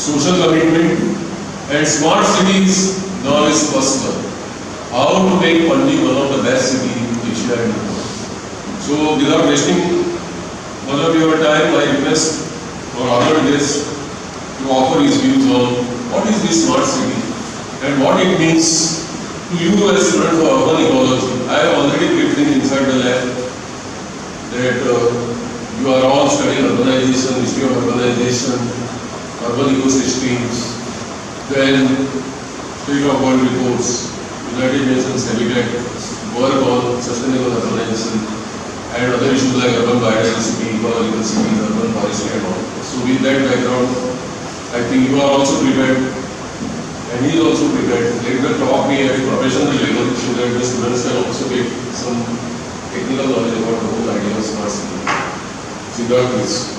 social commitment, and smart cities now is personal. How to make Panaji one of the best cities in Asia and the world. So without wasting much of your time, I request our honored guest to offer his views on what is this smart city and what it means to you as students of urban ecology. I have already built in inside the lab that you are all studying urbanization, history of urbanization, urban ecosystems, then State of World reports, United Nations habitat, work on sustainable urbanization, and other issues like urban biodiversity, ecological cities, urban forestry and all. So with that background, I think you are also prepared and he is also prepared. Let them talk me at a professional level so that the students can also get some technical knowledge about the whole idea of smart city. Siddarth, please.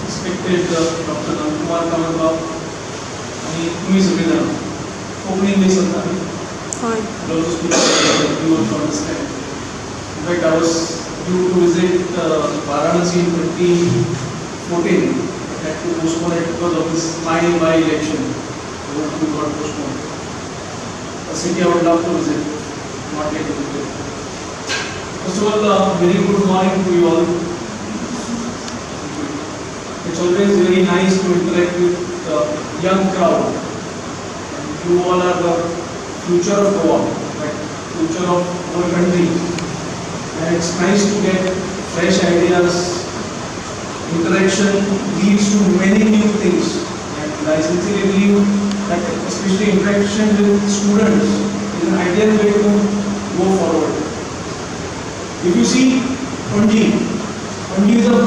Respected Dr.Nandkumar आणि तुम्ही सगळेजण Konkani English सांगता to speak you want to understand. In fact, I was due to visit Varanasi in 2014. I had to postpone it because of this by-election. We got postponed. A city I would love to visit, not yet visited. First of all, very good morning to you all. It's always very nice to interact with the young crowd. And you all are the future of Goa, like future of our country. And it's nice to get fresh ideas. Interaction leads to many new things. And I sincerely believe that especially interaction with students is an ideal way to go forward. If you see Panaji is an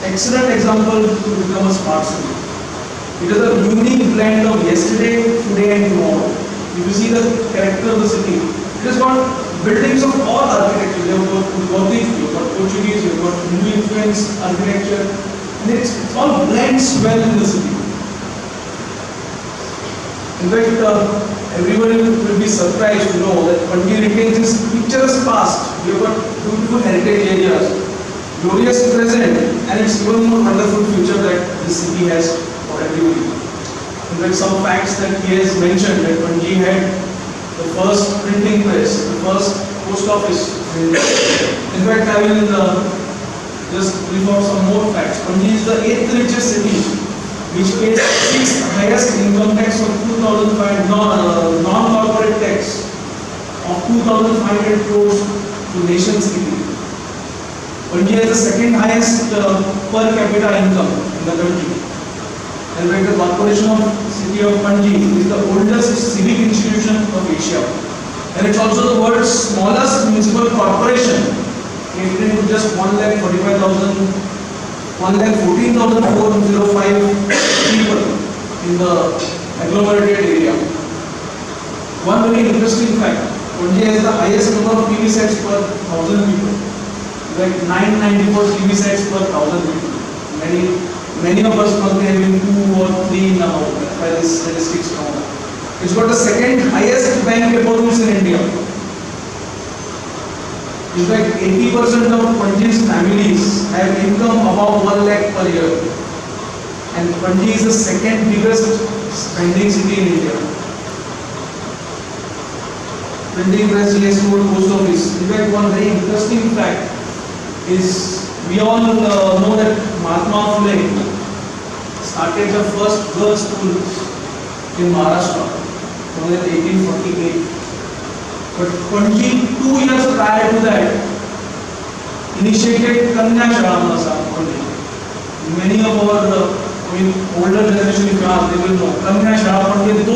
excellent example to become a smart city. It is a unique blend of yesterday, today and tomorrow. If you see the character of the city, it has got buildings of all architecture. You have got Gothic, you have got Portuguese, you have got Hindu influence architecture, and it all blends well in the city. In fact, everyone will be surprised to know that Panaji retains its picturesque past. We have got beautiful heritage areas, glorious present, and it's even more wonderful future that this city has for everybody. In fact, some facts that he has mentioned that Panaji had the first printing press, the first post office. In fact, I will just brief out some more facts. Panaji is the 8th richest city, which pays 6th highest income tax of 2,500 non-corporate tax of 2,500 crores to nation's city. Panaji has the second highest per capita income in the country. And like the corporation of city of Panaji is the oldest civic institution of Asia. And it's also the world's smallest municipal corporation, catering to just 1,14,405 people in the agglomerated area. One very interesting fact, Panaji has the highest number of TV sets per 1,000 people. Like 994 TV sets per 1,000 people. Many of us must be having 2 or 3 now, by this statistics now. It's got the second highest bank deposits in India. In fact, 80% of Panaji's families have income above 1 lakh per year. And Panaji is the second biggest spending city in India. Printing press, yes, post office. In fact, one very interesting fact is we all know that Mahatma Phule started the first girls' school in Maharashtra in 1848. But Panaji, 2 years prior to that, initiated Kanya Shala. Many of our older generation, if you ask, they will know. Kanya Shala Panaji 2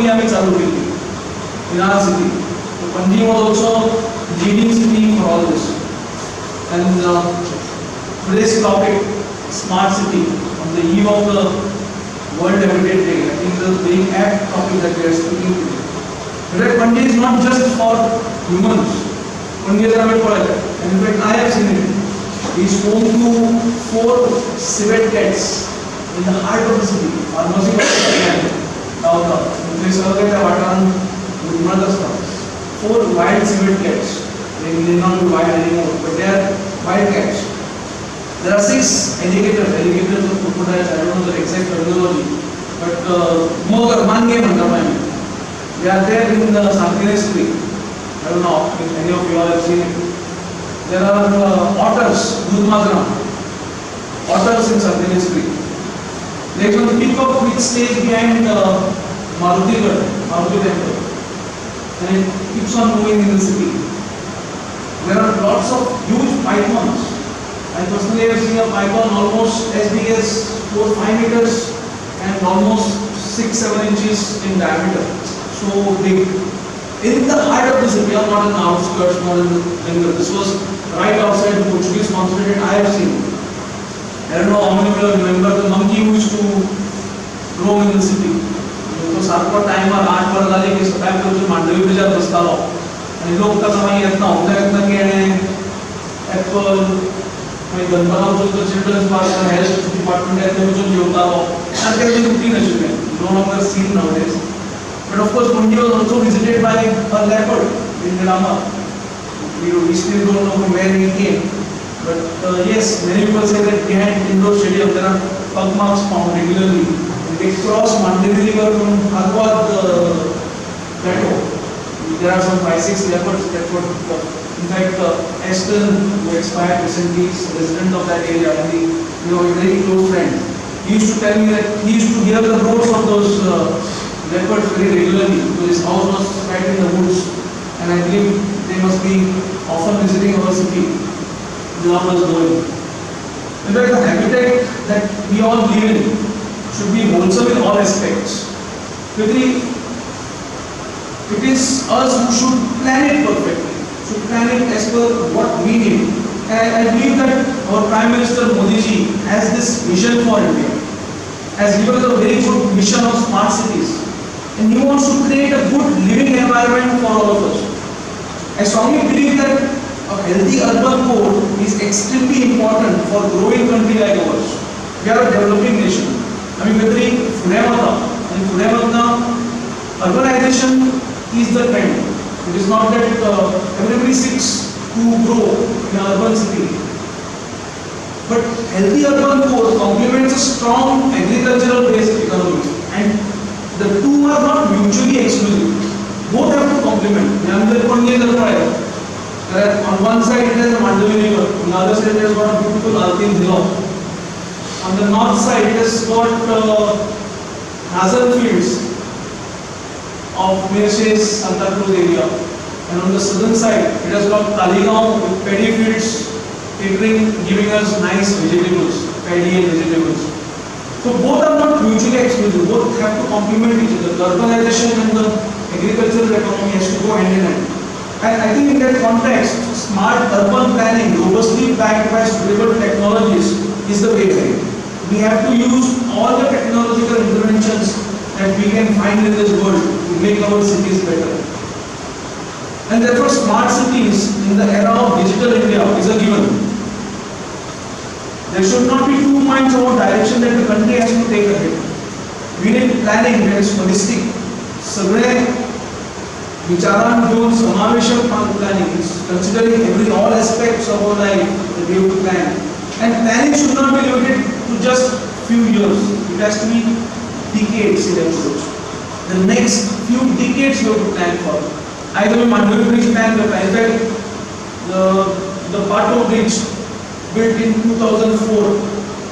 years ago in our city. So Panaji was also leading city for all this. And today's topic, smart city, on the eve of the World Habitat Day, I think the very apt topic that we are speaking today. But Panaji is not just for humans. Panaji is a bit for it. And in fact, I have seen it. He is home to 4 civet cats in the heart of the city. Pharmacy of the 4 wild civet cats. They may not be wild anymore, but they are wildcats. There are 6 alligators or crocodiles, I don't know the exact terminology, but mogar, mange mandamai. They are there in the Sardinas Creek. I don't know if any of you all have seen it. There are otters, Dudmadana, otters in Sardinas Creek. There is one peacock which stays behind Maruti temple, and it keeps on moving in the city. There are lots of huge pythons. I personally have seen a python almost as big as 4-5 meters and almost 6-7 inches in diameter. So big. In the heart of the city, not in the outskirts, not in the jungle. This was right outside the Portuguese consulate I have seen. I don't know how many of you remember the monkey who used to roam in the city. तो सात पर time और 8 पर डाले कि सब time पर जो मांडवी पे जब बसता हो आणि लोक का समय इतना होता है कि एप्पल मैं गणपना जो तो चिल्ड्रंस पार्क का हेल्थ डिपार्टमेंट है तो जो जेवता हो and there is a routine actually no longer seen nowadays, but of course Mundi was also visited by a leopard in Nilama. We still don't know from where he came, but yes, many people say that behind indoor stadium there are pug marks found regularly. They cross Mandiri River from Harwad plateau. There are some 5-6 leopards that were, in fact, Aston, who expired recently, is a resident of that area, and a very close friend. He used to tell me that he used to hear the roars of those leopards very regularly because his house was right in the woods, and I believe they must be often visiting our city. The numbers going. In fact, the habitat that we all live in should be wholesome in all aspects. Quickly, it is us who should plan it perfectly, should plan it as per what we need. And I believe that our Prime Minister Modi ji has this vision for India, has given us a very good vision of smart cities, and he wants to create a good living environment for all of us. I strongly believe that a healthy urban core is extremely important for a growing country like ours. We are a developing nation. I mean, urbanization is the trend. It is not that everybody seeks to grow in an urban city. But healthy urban core complements a strong agricultural based economy, and the two are not mutually exclusive. Both have to complement. On one side it has a Mandalay River, on the other side it has got a beautiful Alpine hill. On the north side, it has got hazard fields of Mirches, Santa Cruz area, and on the southern side, it has got Taligaon with paddy fields, catering, giving us nice vegetables, paddy and vegetables. So both are not mutually exclusive. Both have to complement each other. The urbanization and the agricultural economy has to go hand in hand. And I think in that context, smart urban planning, robustly backed by suitable technologies, is the way ahead. We have to use all the technological interventions that we can find in this world to make our cities better. And therefore, smart cities in the era of digital India is a given. There should not be two minds about direction that the country has to take ahead. We need planning that is holistic. सगळे विचारान घेऊन समावेशक planning is considering all aspects of our life that we have to plan. And planning should not be limited to just few years. It has to be decades in approach. The next few decades you have to plan for. Either we Mandalay Bridge plan the plan. In fact, the Pato Bridge built in 2004,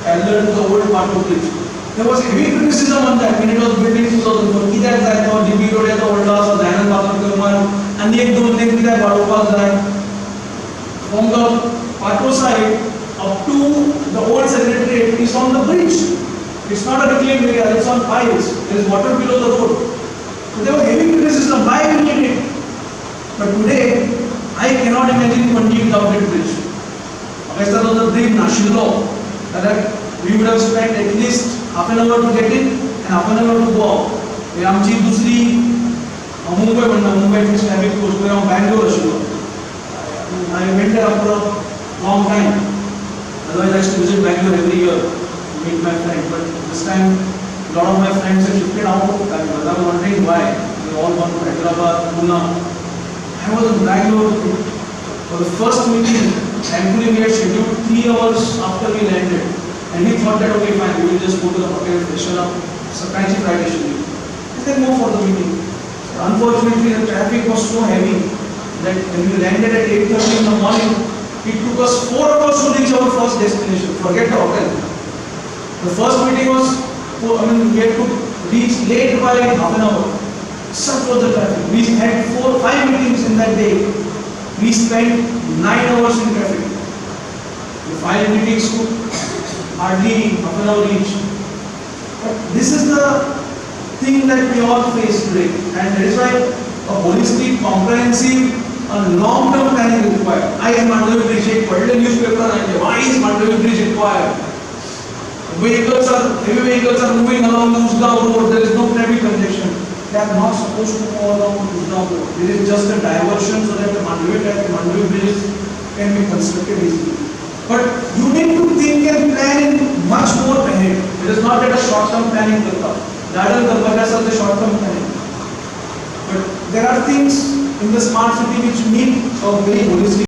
I learned the old Pato Bridge. There was heavy criticism on that when it was built in 2004. कित्याक जाय तो DB road येतो व्हडलो आसा दयानंद पातोळकर आनी एक दोन दिन कित्याक वाडोवपाक जाय. From the Pato side up to the old secretariat is on the bridge. It's not a reclaimed area, it's on piles. There is water below the road. So there was heavy criticism, why we need it? But today, I cannot imagine Panaji without that bridge. There was a bridge, Nashilo, that we would have spent at least half an hour to get in and half an hour to go out. आमची दुसरी मुंबई म्हणटा Mumbai fish traffic course हांव बँगलोर आशिल्लो. I went there after a long time. Otherwise, I used to visit Bangalore every year to meet my friends. But this time, a lot of my friends have shifted out of Bangalore. I was wondering why. They all gone to Hyderabad, Pune. I was in Bangalore for the first meeting. I thankfully we had scheduled 3 hours after we landed. And we thought that okay fine, we will just go to the hotel, freshen up, Panaji Friday schedule. And then go for the meeting. Unfortunately, the traffic was so heavy that when we landed at 8:30 in the morning, it took us 4 hours to reach our first destination. Forget the hotel. The first meeting was, we had to reach late by half an hour. Such was the traffic. We had 5 meetings in that day. We spent 9 hours in traffic. The 5 meetings took hardly half an hour each. But this is the thing that we all face today, and that is why a holistic, comprehensive, and long-term planning is required. I am Mandavi Bridge, read the newspaper and why is Mandavi Bridge required? Heavy vehicles are moving along the Usgaon road, there is no traffic congestion. They are not supposed to go along the Usgaon road. It is just a diversion so that the Mandavi Bridge can be constructed easily. But you need to think and plan much more ahead. It is not that a short-term planning करता. Rather than the short-term planning. But there are things in the smart city which need a very holistic